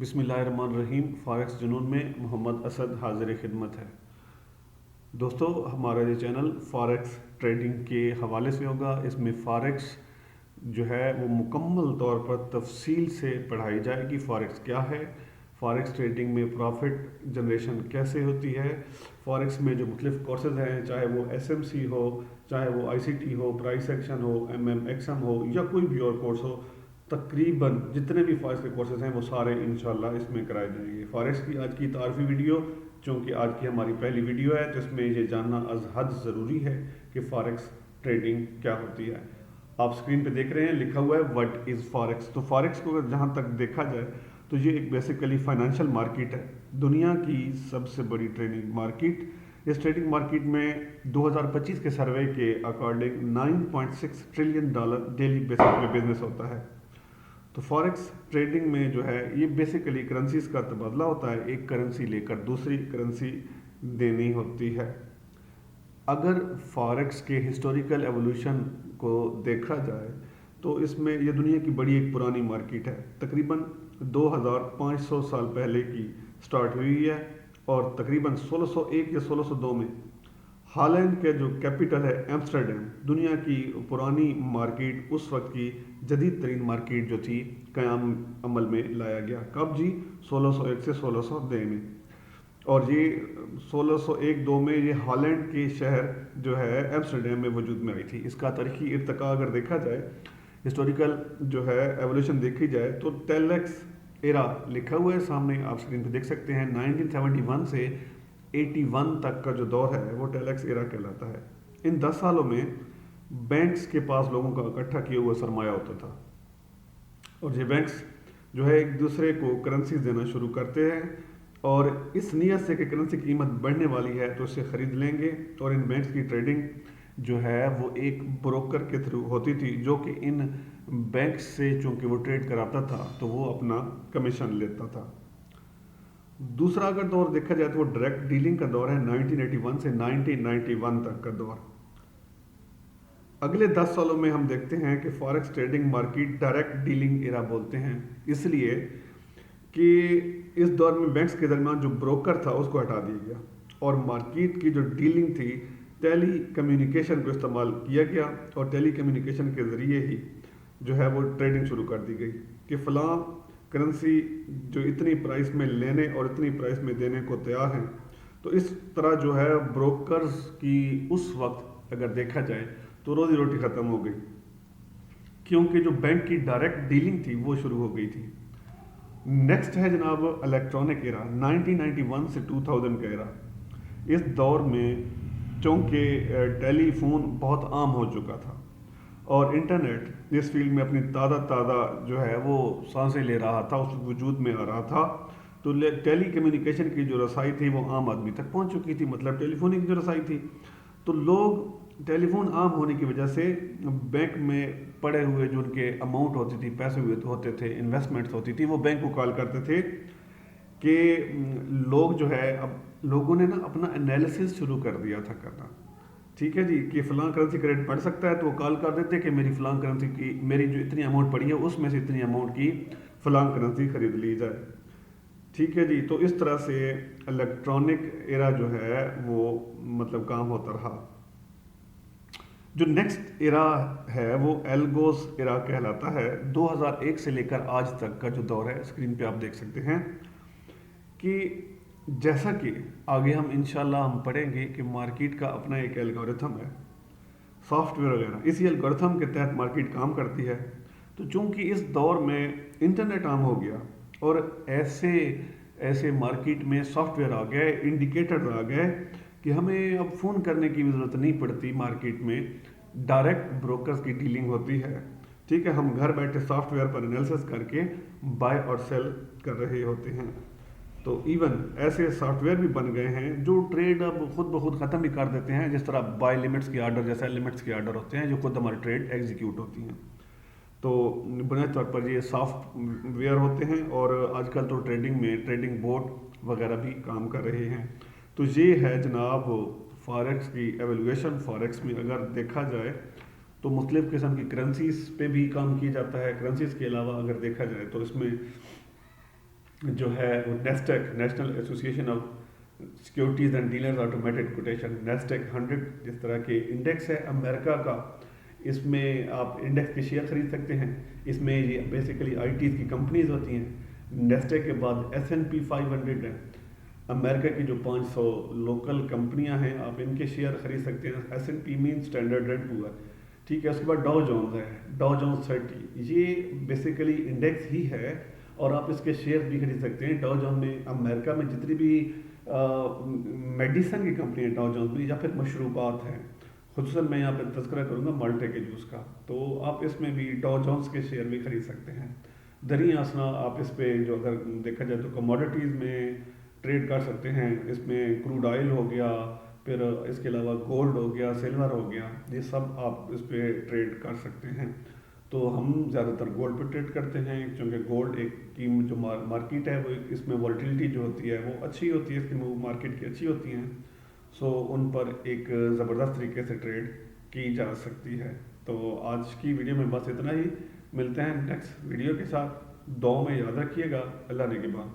बिस्मिल्लाहिर्रहमानिर्रहीम। फॉरेक्स जुनून में मोहम्मद असद हाजिर खिदमत है। दोस्तों, हमारा ये चैनल फॉरेक्स ट्रेडिंग के हवाले से होगा। इसमें फॉरेक्स जो है वो मुकम्मल तौर पर तफसील से पढ़ाई जाएगी। फॉरेक्स क्या है, फॉरेक्स ट्रेडिंग में प्रॉफिट जनरेशन कैसे होती है, फॉरेक्स में जो मुख्तलिफ कोर्सेज हैं, चाहे वो SMC हो, चाहे वो ICT हो, प्राइस एक्शन हो, MMXM हो या कोई भी और कोर्स हो, तकरीबन जितने भी फॉरेक्स के कोर्सेज हैं वो सारे इंशाल्लाह इसमें कराए जाएंगे। फॉरेक्स की आज की तारफी वीडियो, चूँकि आज की हमारी पहली वीडियो है, तो इसमें ये जानना अज हद ज़रूरी है कि फॉरेक्स ट्रेडिंग क्या होती है। आप स्क्रीन पे देख रहे हैं, लिखा हुआ है व्हाट इज़ फॉरेक्स। तो फॉरेक्स को अगर जहाँ तक देखा जाए तो ये एक बेसिकली फाइनेंशियल मार्केट है, दुनिया की सबसे बड़ी ट्रेडिंग मार्केट। इस ट्रेडिंग मार्केट में 2025 के सर्वे के अकॉर्डिंग $9.6 ट्रिलियन डेली बेसिस पे बिजनेस होता है। तो फॉरेक्स ट्रेडिंग में जो है ये बेसिकली करेंसीज का तबादला होता है, एक करेंसी लेकर दूसरी करेंसी देनी होती है। अगर फॉरेक्स के हिस्टोरिकल एवोल्यूशन को देखा जाए तो इसमें यह दुनिया की बड़ी एक पुरानी मार्केट है, तकरीबन 2500 साल पहले की स्टार्ट हुई है और तकरीबन 1601 या 1602 में हॉलैंड के जो कैपिटल है एम्स्टर्डम, दुनिया की पुरानी मार्केट, उस वक्त की जदीद तरीन मार्केट जो थी, क़याम अमल में लाया गया। कब जी? 1601 से 1602 में। और ये 1601-2 में ये हॉलैंड के शहर जो है एम्स्टर्डम में वजूद में आई थी। इसका तारीखी इर्तका अगर देखा जाए, हिस्टोरिकल जो है एवोल्यूशन देखी जाए, तो टेलेक्स एरा लिखा हुआ है सामने, आप स्क्रीन पे देख सकते हैं। 1971 से 81 तक का जो दौर है वो टेलेक्स एरा कहलाता है। इन 10 सालों में बैंक्स के पास लोगों का इकट्ठा किया हुआ सरमाया होता था और ये बैंक्स जो है एक दूसरे को करेंसीज देना शुरू करते हैं और इस नीयत से कि करेंसी की कीमत बढ़ने वाली है तो इसे ख़रीद लेंगे। और इन बैंक्स की ट्रेडिंग जो है वो एक ब्रोकर के थ्रू होती थी, जो कि इन बैंक्स से चूँकि वो ट्रेड कराता था तो वो अपना कमीशन लेता था। दूसरा अगर दौर देखा जाए तो वो डायरेक्ट डीलिंग का दौर है, 1981 से 1991 तक का दौर। अगले 10 सालों में हम देखते हैं कि forex trading market direct dealing era बोलते हैं, इसलिए कि इस दौर में बैंक्स के दरमियान जो ब्रोकर था उसको हटा दिया गया और मार्केट की जो डीलिंग थी, टेली कम्युनिकेशन को इस्तेमाल किया गया और टेली कम्युनिकेशन के ज़रिए ही जो है वो ट्रेडिंग शुरू कर दी गई कि फ़लाँ करेंसी जो इतनी प्राइस में लेने और इतनी प्राइस में देने को तैयार हैं। तो इस तरह जो है ब्रोकर्स की उस वक्त अगर देखा जाए तो रोज़ी रोटी ख़त्म हो गई, क्योंकि जो बैंक की डायरेक्ट डीलिंग थी वो शुरू हो गई थी। नेक्स्ट है जनाब इलेक्ट्रॉनिक एरा, 1991 से 2000 का एरा। इस दौर में चूँकि टेलीफोन बहुत आम हो चुका था और इंटरनेट इस फील्ड में अपनी ताज़ा जो है वो सांसें ले रहा था, उस वजूद में आ रहा था, तो टेली कम्युनिकेशन की जो रसाई थी वो आम आदमी तक पहुंच चुकी थी, मतलब टेलीफोनी की जो रसाई थी। तो लोग टेलीफोन आम होने की वजह से बैंक में पड़े हुए जो उनके अमाउंट होती थी, पैसे हुए होते थे, इन्वेस्टमेंट्स होती थी, वो बैंक को कॉल करते थे कि लोग जो है, अब लोगों ने ना अपना एनालिसिस शुरू कर दिया था करना, ठीक है जी, कि फ़लाँ करेंसी का रेट बढ़ सकता है, तो वो कॉल कर देते कि मेरी फ़लाँ करेंसी की, मेरी जो इतनी अमाउंट पड़ी है उसमें से इतनी अमाउंट की फ़लाँ करेंसी ख़रीद ली जाए, ठीक है जी। तो इस तरह से इलेक्ट्रॉनिक एरा जो है वो मतलब काम होता रहा। जो नेक्स्ट एरा है वो एल्गोस एरा कहलाता है। 2001 से लेकर आज तक का जो दौर है, स्क्रीन पे आप देख सकते हैं कि जैसा कि आगे हम इंशाल्लाह हम पढ़ेंगे कि मार्केट का अपना एक एल्गोरिथम है, सॉफ्टवेयर वगैरह, इसी एल्गोरिथम के तहत मार्केट काम करती है। तो चूंकि इस दौर में इंटरनेट आम हो गया और ऐसे मार्केट में सॉफ्टवेयर आ गए, इंडिकेटर आ गए कि हमें अब फ़ोन करने की भी ज़रूरत नहीं पड़ती, मार्केट में डायरेक्ट ब्रोकर्स की डीलिंग होती है, ठीक है। हम घर बैठे सॉफ्टवेयर पर एनालिसिस करके बाय और सेल कर रहे होते हैं। तो इवन ऐसे सॉफ्टवेयर भी बन गए हैं जो ट्रेड अब खुद ब खुद ख़त्म भी कर देते हैं, जिस तरह बाय लिमिट्स के आर्डर, जैसे लिमिट्स के आर्डर होते हैं जो खुद हमारी ट्रेड एग्जीक्यूट होती हैं। तो बुनियादी तौर पर ये सॉफ्टवेयर होते हैं और आजकल तो ट्रेडिंग में ट्रेडिंग बोर्ड वगैरह भी काम कर रहे हैं। तो ये है जनाब फॉरेक्स की एवेल्यूएशन। फॉरेक्स में अगर देखा जाए तो मुख्तलिफ़ किस्म की करेंसीज पे भी काम किया जाता है। करेंसीज के अलावा अगर देखा जाए तो इसमें جو ہے وہ NASDAQ National Association of Securities and Dealers Automated Quotation NASDAQ 100 جس طرح کے انڈیکس ہے امریکہ کا، اس میں آپ انڈیکس کے شیئر خرید سکتے ہیں. اس میں یہ بیسیکلی آئی ٹیز کی کمپنیز ہوتی ہیں. نیسٹیک کے بعد S&P 500 ہے، امریکہ کی جو 500 لوکل کمپنیاں ہیں آپ ان کے شیئر خرید سکتے ہیں. S&P مین اسٹینڈرڈ اینڈ پور، ٹھیک ہے. اس کے بعد ڈاؤ جونز ہے، ڈاؤ جونز 30، یہ بیسیکلی انڈیکس ہی ہے اور آپ اس کے شیئر بھی خرید سکتے ہیں. ڈاؤ جونز میں امریکہ میں جتنی بھی میڈیسن کی کمپنی ہے ڈاؤ جونز میں، یا پھر مشروبات ہیں، خصوصاً میں یہاں پہ تذکرہ کروں گا مالٹے کے جوس کا، تو آپ اس میں بھی ڈاؤ جونز کے شیئر بھی خرید سکتے ہیں. دریں اثنا آپ اس پہ جو اگر دیکھا جائے تو کموڈیٹیز میں ٹریڈ کر سکتے ہیں. اس میں کروڈ آئل ہو گیا، پھر اس کے علاوہ گولڈ ہو گیا، سلور ہو گیا، یہ سب آپ اس پہ ٹریڈ کر سکتے ہیں. تو ہم زیادہ تر گولڈ پہ ٹریڈ کرتے ہیں کیونکہ گولڈ ایک قیمت جو مارکیٹ ہے وہ اس میں والٹیلیٹی جو ہوتی ہے وہ اچھی ہوتی ہے، اس کی موو مارکیٹ کی اچھی ہوتی ہیں، سو ان پر ایک زبردست طریقے سے ٹریڈ کی جا سکتی ہے. تو آج کی ویڈیو میں بس اتنا ہی، ملتے ہیں نیکسٹ ویڈیو کے ساتھ. دعاؤں میں یاد رکھیے گا. اللہ نے کے بعد.